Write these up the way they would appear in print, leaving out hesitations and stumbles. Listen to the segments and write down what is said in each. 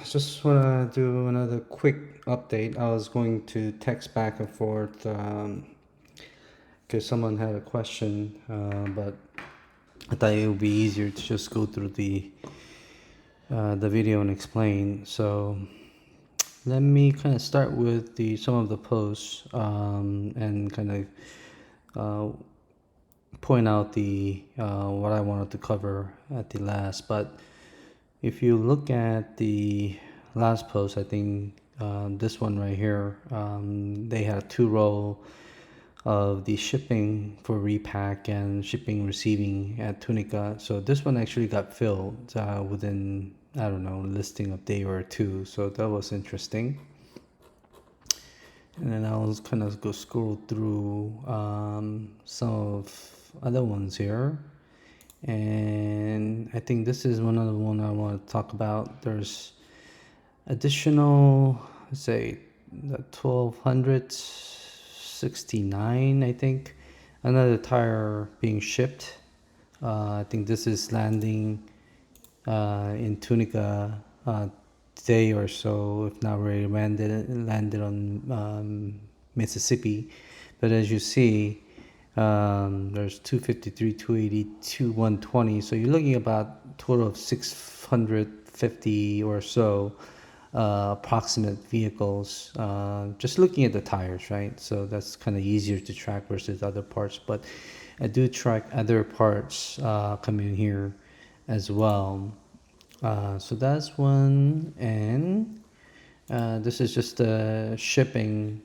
just want to do another quick update. I was going to text back and forth because someone had a question, but I thought it would be easier to just go through the video and explain. So let me kind of start with some of the posts and kind of point out the what I wanted to cover at the last. But if you look at the last post, I think this one right here, they had a 2-row of the shipping for repack and shipping receiving at Tunica. So this one actually got filled within, I don't know, listing of day or two. So that was interesting. And then I'll kind of go scroll through some of other ones here. And I think this is one of the one I want to talk about. There's additional, let's say, the 1269, I think, another tire being shipped. I think this is landing in Tunica today or so, if not already landed on Mississippi. But as you see, there's 253, 280, 120. So you're looking about a total of 650 or so approximate vehicles. Just looking at the tires, right? So that's kind of easier to track versus other parts. But I do track other parts coming here as well. So that's one, and this is just the shipping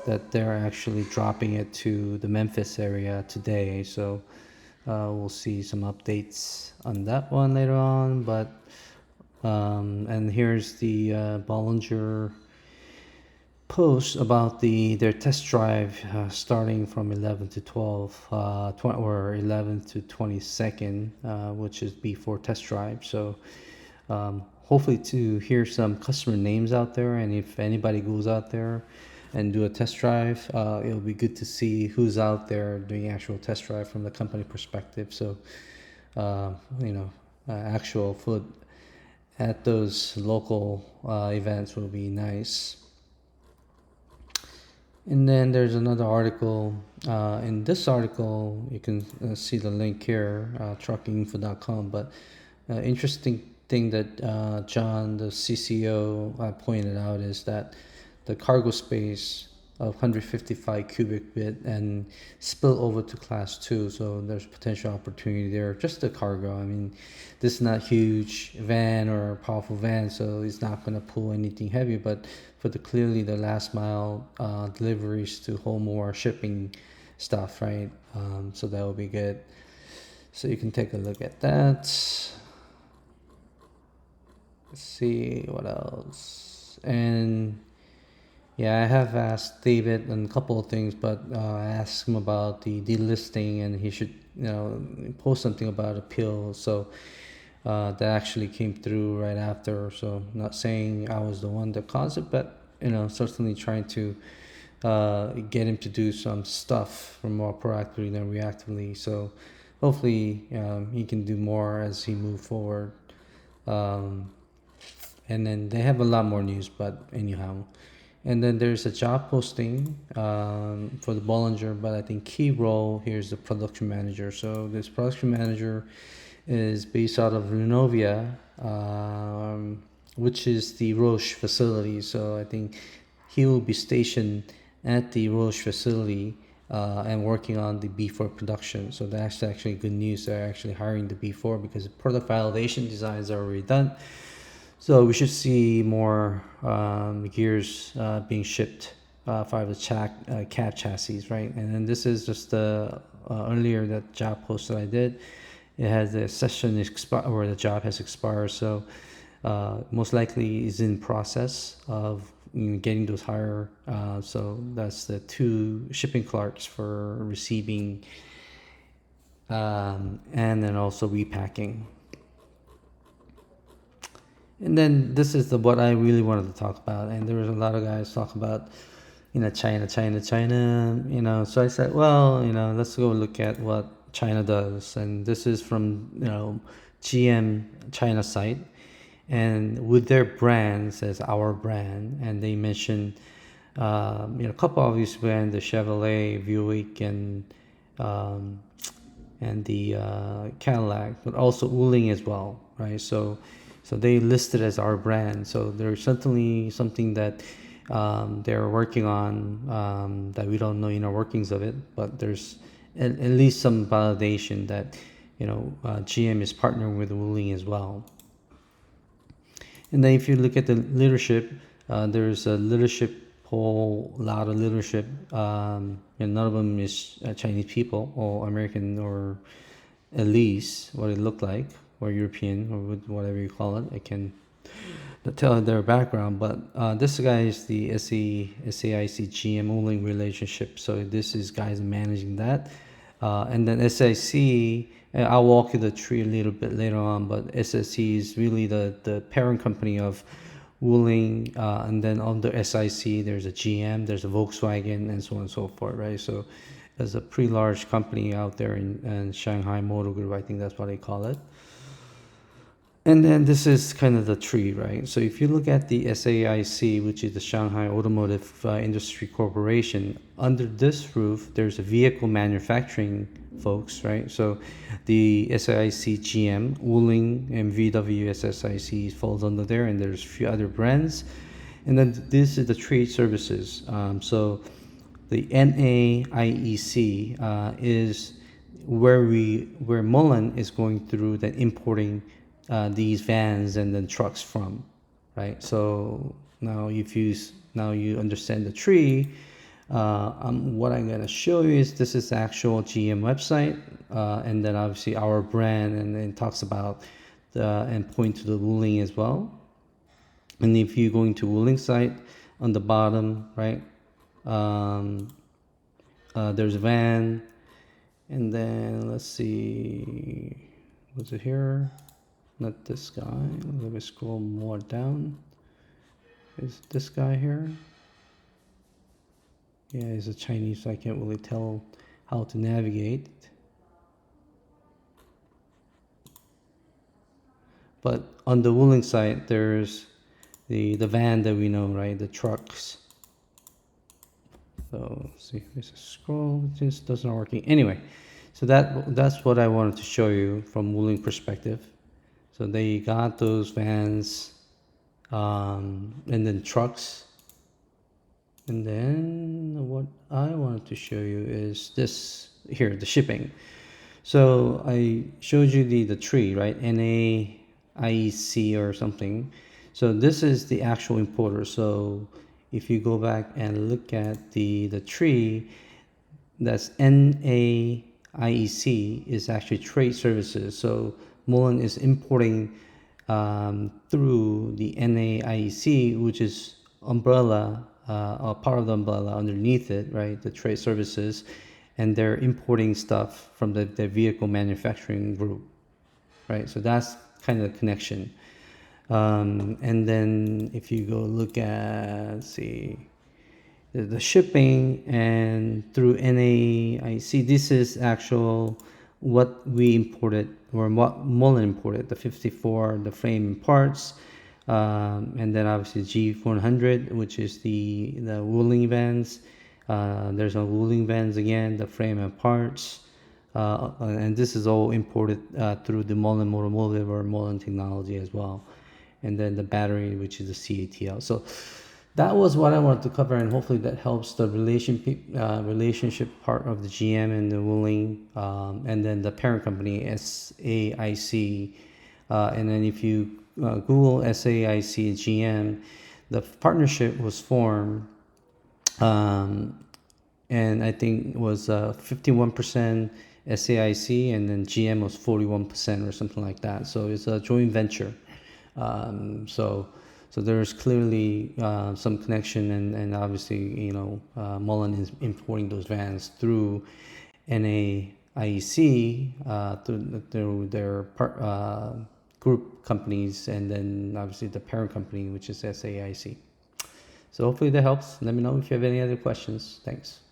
that they're actually dropping it to the Memphis area today. So we'll see some updates on that one later on. But and here's the Bollinger post about their test drive starting from 11 to 12 or 11 to 22nd, which is before test drive. So hopefully to hear some customer names out there, and if anybody goes out there and do a test drive, it'll be good to see who's out there doing actual test drive from the company perspective. So actual foot at those local events will be nice. And then there's another article. In this article, you can see the link here, truckinginfo.com. But interesting thing that John, the CCO, pointed out is that the cargo space of 155 cubic feet and spill over to class 2. So there's potential opportunity there. Just the cargo. I mean, this is not huge van or a powerful van, so it's not going to pull anything heavy. But for clearly the last mile deliveries to home or shipping stuff, right? So that will be good. So you can take a look at that. Let's see what else. And yeah, I have asked David a couple of things, but I asked him about the delisting, and he should, post something about appeal. So that actually came through right after. So not saying I was the one that caused it, but certainly trying to get him to do some stuff more proactively than reactively. So hopefully he can do more as he move forward. And then they have a lot more news, but anyhow. And then there's a job posting for the Bollinger, but I think key role here is the production manager. So this production manager is based out of Renovia, which is the Roche facility. So I think he will be stationed at the Roche facility and working on the B4 production. So that's actually good news. They're actually hiring the B4 because the product validation designs are already done. So we should see more gears being shipped for the cab chassis, right? And then this is just earlier that job post that I did. It has the session or the job has expired, so most likely is in process of getting those higher. So that's the 2 shipping clerks for receiving and then also repacking. And then this is what I really wanted to talk about. And there was a lot of guys talk about, China. So I said, well, let's go look at what China does. And this is from, GM China site. and with their brands as our brand, and they mentioned a couple of these brands, the Chevrolet, Buick, and the Cadillac, but also Wuling as well, right? So they listed as our brand. So there's certainly something that they're working on that we don't know inner workings of it, but there's at least some validation that GM is partnering with Wuling as well. And then if you look at the leadership, there's a leadership whole lot of leadership, and none of them is Chinese people or American, or at least what it looked like, or European, or whatever you call it. I can tell their background, but this guy is the SAIC-GM-Wuling relationship. So this is guys managing that, and then SIC. I'll walk you the tree a little bit later on, but SIC is really the parent company of Wuling, and then under SIC there's a GM, there's a Volkswagen, and so on and so forth, right? So there's a pretty large company out there in Shanghai Motor Group, I think that's what they call it. And then this is kind of the tree, right? So if you look at the SAIC, which is the Shanghai Automotive Industry Corporation, under this roof, there's a vehicle manufacturing folks, right? So the SAIC GM, Wuling, and VW SSIC falls under there, and there's a few other brands. And then this is the trade services. So the NAIEC is where MULN is going through the importing these vans and then trucks from, right? So now you understand the tree. What I'm going to show you is this is the actual GM website, and then obviously our brand, and then it talks about and point to the Wuling as well. And if you go into Wuling site on the bottom, right, there's a van, and then let's see, was it here? Not this guy. Let me scroll more down. Is this guy here? Yeah, he's a Chinese, so I can't really tell how to navigate. But on the Wuling side, there's the van that we know, right? The trucks. So see, there's a scroll. It just doesn't working. Anyway, so that's what I wanted to show you from Wuling perspective. So they got those vans, and then trucks. And then what I wanted to show you is this here, the shipping. So I showed you the tree, right? NAIEC or something. So this is the actual importer. So if you go back and look at the tree, that's NAIEC is actually trade services. So MULN is importing through the NAIEC, which is umbrella, or part of the umbrella underneath it, right? The trade services, and they're importing stuff from the vehicle manufacturing group, right? So that's kind of the connection. And then if you go look at, let's see, the shipping and through NAIC, this is actual what we imported, or what MULN imported, the 54, the frame and parts, and then obviously G400, which is the Wuling vans. There's a Wuling vans again, the frame and parts, and this is all imported through the MULN Automotive or MULN Technology as well. And then the battery, which is the CATL. So that was what I wanted to cover, and hopefully that helps the relationship part of the GM and the Wuling, and then the parent company SAIC, and then if you Google SAIC GM, the partnership was formed, and I think it was 51% SAIC, and then GM was 41% or something like that. So it's a joint venture. So there's clearly some connection, and obviously, MULN is importing those vans through NAIEC, through their group companies, and then obviously the parent company, which is SAIC. So hopefully that helps. Let me know if you have any other questions. Thanks.